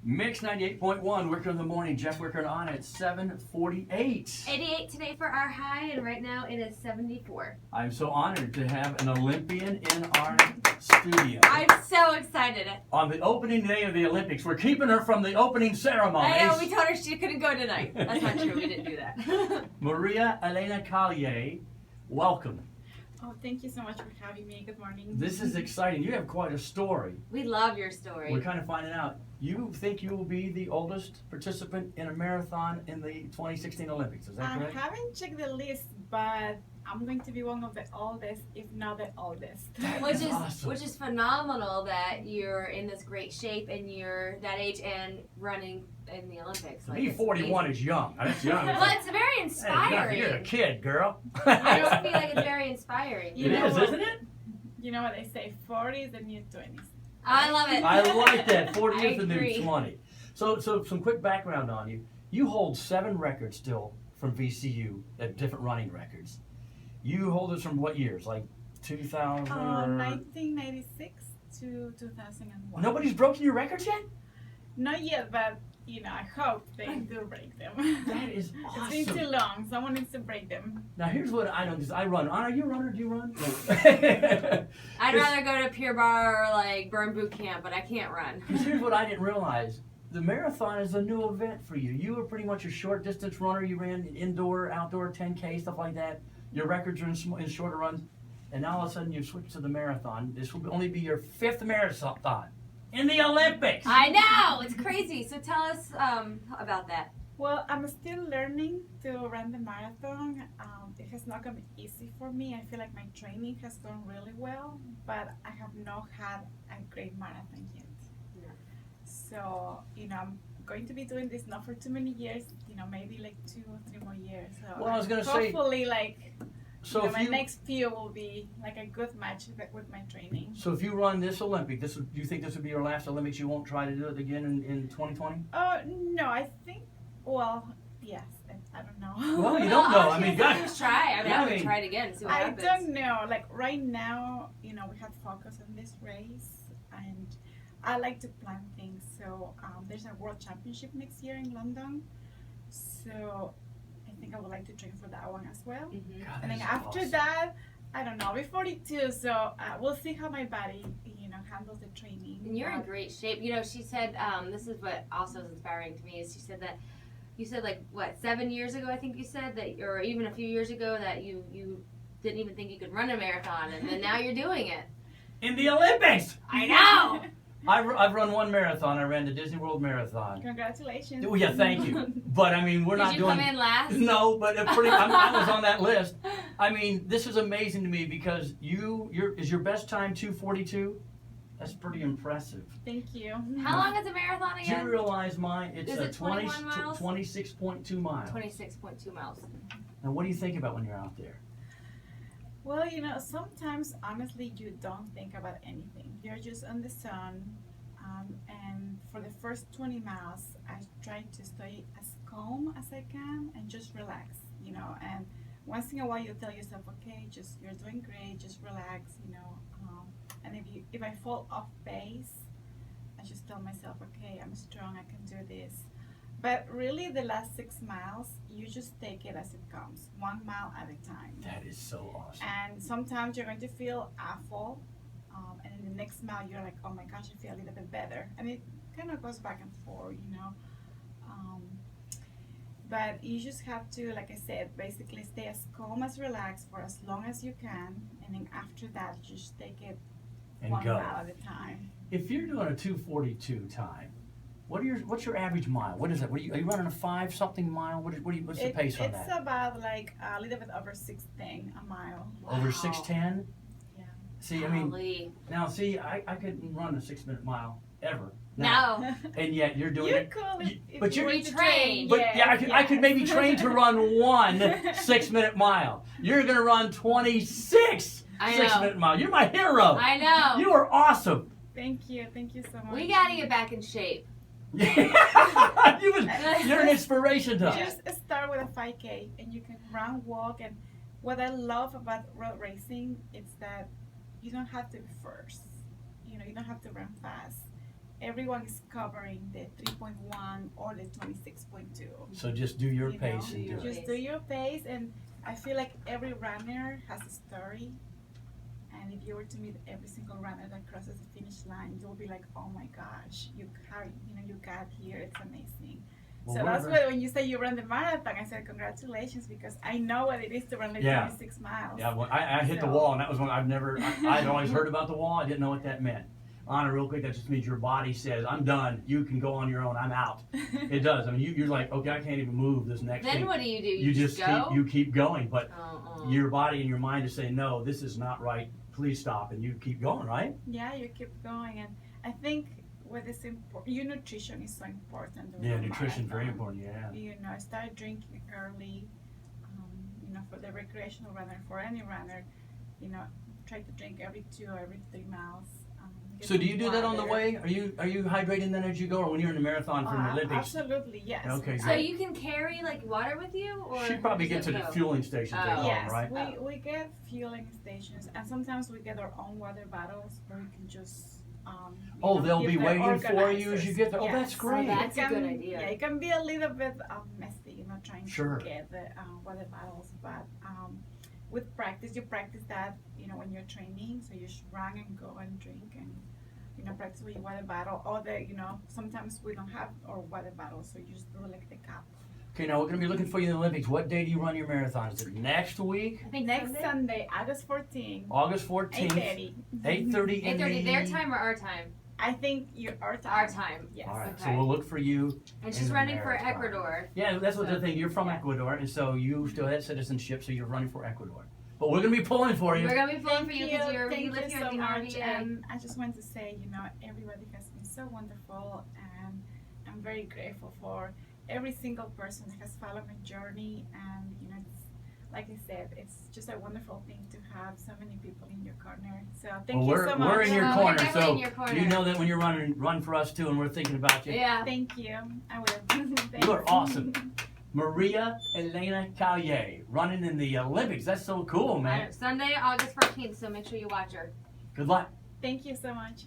Mix 98.1, Wicker in the morning. Jeff Wicker on at 7:48. 88 today for our high, and right now it is 74. I'm so honored to have an Olympian in our studio. I'm so excited. On the opening day of the Olympics, we're keeping her from the opening ceremonies. I know, we told her she couldn't go tonight. That's not true, we didn't do that. Maria Elena Calle, welcome. Oh, thank you so much for having me. Good morning. This is exciting. You have quite a story. We love your story. We're kind of finding out. You think you will be the oldest participant in a marathon in the 2016 Olympics. Is that I correct? haven't checked the list, but I'm going to be one of the oldest, if not the oldest. Which is awesome. which is phenomenal that you're in this great shape and you're that age and running in the Olympics. To me, 41 is young. That's young. Well, it's very Hey, inspiring. you're a kid, girl. I just feel like it's very inspiring. It is, isn't it? You know what they say, 40 is the new 20s. I love it. I like that. 40 I is the new agree. 20. So some quick background on you. You hold 7 records still from VCU, different running records. You hold it from what years? Like 2000 or... 1996 to 2001. Nobody's broken your records yet? Not yet, but you know, I hope they do break them. That is awesome. It's been too long. Someone needs to break them. Now here's what I know, because I run. Are you a runner? Do you run? I'd rather go to Pure Bar or like Burn Boot Camp, but I can't run. Because here's what I didn't realize. The marathon is a new event for you. You were pretty much a short distance runner. You ran indoor, outdoor, 10K, stuff like that. Your records are in shorter runs. And now all of a sudden you've switched to the marathon. This will only be your 5th marathon in the Olympics. I know, it's crazy. So tell us about that. Well, I'm still learning to run the marathon. It has not gone easy for me. I feel like my training has gone really well, but I have not had a great marathon yet. Yeah. So, you know, I'm going to be doing this not for too many years, you know, maybe like 2 or 3 more years. So Well, I was gonna say- hopefully, like, So you know, if my you next few will be like a good match with my training. so if you run this Olympic, do you think this would be your last Olympics? You won't try to do it again in 2020? Oh, no, I think, well, yes, I don't know. Well, you don't know. I mean, God. God. Just try. I mean, Yeah, I I would mean, try it again and see what I happens. don't know. Like right now, you know, we have focus on this race, and I like to plan things. So there's a World Championship next year in London. So I think I would like to train for that one as well. Mhm. God, And then that is after awesome. that, I don't know. I'll be 42, so we'll see how my body, you know, handles the training. And you're in But great shape. You know, she said, this is what also is inspiring to me, is she said that, you said like, what, 7 years ago, I think you said, that, or even a few years ago, that you didn't even think you could run a marathon, and then now you're doing it. In the Olympics! I know! I've run 1 marathon. I ran the Disney World Marathon. Congratulations. Oh, yeah, thank you. But I mean, we're Did not you doing. come in last? No, but I was on that list. I mean, this is amazing to me because is your best time 2:42? That's pretty impressive. Thank you. How long is a marathon Do you again? realize mine? It's Is a it 21 miles? 26.2 miles. 26.2 miles. And what do you think about when you're out there? Well, you know, sometimes honestly you don't think about anything. You're just on the sun, and for the first 20 miles, I try to stay as calm as I can and just relax, you know. And once in a while, you tell yourself, okay, just you're doing great, just relax, you know. And if I fall off base, I just tell myself, okay, I'm strong, I can do this. But really, the last 6 miles, you just take it as it comes, 1 mile at a time. That is so awesome. And sometimes you're going to feel awful, and in the next mile you're like, oh my gosh, I feel a little bit better. And it kind of goes back and forth, you know. But you just have to, like I said, basically stay as calm as relaxed for as long as you can, and then after that, you just take it And 1 go. mile at a time. If you're doing a 2:42 time, what's your average mile? What is it? Are you running a 5-something mile? What's the pace on It's that? about like a little bit over 6:10 a mile. Over Wow. 6:10? Yeah. See, I mean, Golly. now see, I couldn't run a 6-minute mile ever. No. And yet you're doing You're it. cool But if you're- were You to train. But yeah, I could maybe yes. train to run 1 6-minute mile. You're gonna run 26 I know. 6-minute mile. You're my hero. I know. You are awesome. Thank you so much. We gotta get back in shape. You're an inspiration to us. Just start with a 5K and you can run, walk, and what I love about road racing is that you don't have to be first. You know, you don't have to run fast. everyone is covering the 3.1 or the 26.2. So just do your You pace know, and do it. Just do your pace, and I feel like every runner has a story. And if you were to meet every single runner that crosses the finish line, you'll be like, "Oh my gosh, you got here. It's amazing." Well, So we're that's very- why when you say you run the marathon, I said congratulations, because I know what it is to run like Yeah. 26 miles. Yeah, well, I hit the So- wall, and that was one I'd always heard about the wall. I didn't know what that meant. Anna, real quick, that just means your body says, I'm done. You can go on your own. I'm out. It does. I mean, you're like, okay, I can't even move this next Then thing. what do? You just go? keep going, but Oh. your body and your mind is saying, no, this is not right. Please stop, and you keep going, right? Yeah, you keep going, and I think what is important, your nutrition is so important. during Yeah, a nutrition's very marathon. important. Yeah. You know, start drinking early. You know, for the recreational runner, for any runner, you know, try to drink every 2 or every 3 miles. Get So do you some do that on the water. way? Are you hydrating then as you go, or when you're in the marathon from the Olympics? Absolutely, yes. Okay, So great. you can carry like water with you, or She probably does gets it it at go? fueling stations. They Oh. call Yes, them, right? we get fueling stations, and sometimes we get our own water bottles where we can just. Oh, they'll give be the waiting for you as you organizers. get there. Oh, Yes. that's great. Oh, that's It a good can- idea. Yeah, it can be a little bit messy, you know, trying Sure. to get the water bottles, but with practice, you practice that, you know, when you're training, so you should run and go and drink and, you know, practice with your water bottle, or you know, sometimes we don't have our water bottle, so you just do like the cup. Okay, now we're going to be looking for you in the Olympics. What day do you run your marathon? Is it next week? I think Next Sunday, August 14th, August 14th, 8:30. 8:30 in 8:30 the... their time or our time? I think our time. Our time. Yes. All right, so Okay. we'll look for you. And In she's the running for marathon. Ecuador. Yeah, that's what the So- thing. You're from Yeah. Ecuador, and so you still have citizenship, so you're running for Ecuador. But we're going to be pulling for you. We're gonna be pulling Thank for you because you Thank live you here so at the much. RVA. And I just want to say, you know, everybody has been so wonderful, and I'm very grateful for every single person that has followed my journey. And you know, it's, like I said, it's just a wonderful thing to have so many people in your corner. So thank Well, you we're, so much. we're in your Oh, we're corner, definitely so in your corner. you know that when you're run for us too, and we're thinking about you. Yeah. Thank you. I will. You are awesome. Maria Elena Calle, running in the Olympics. That's so cool, man. Sunday, August 14th. So make sure you watch her. Good luck. Thank you so much.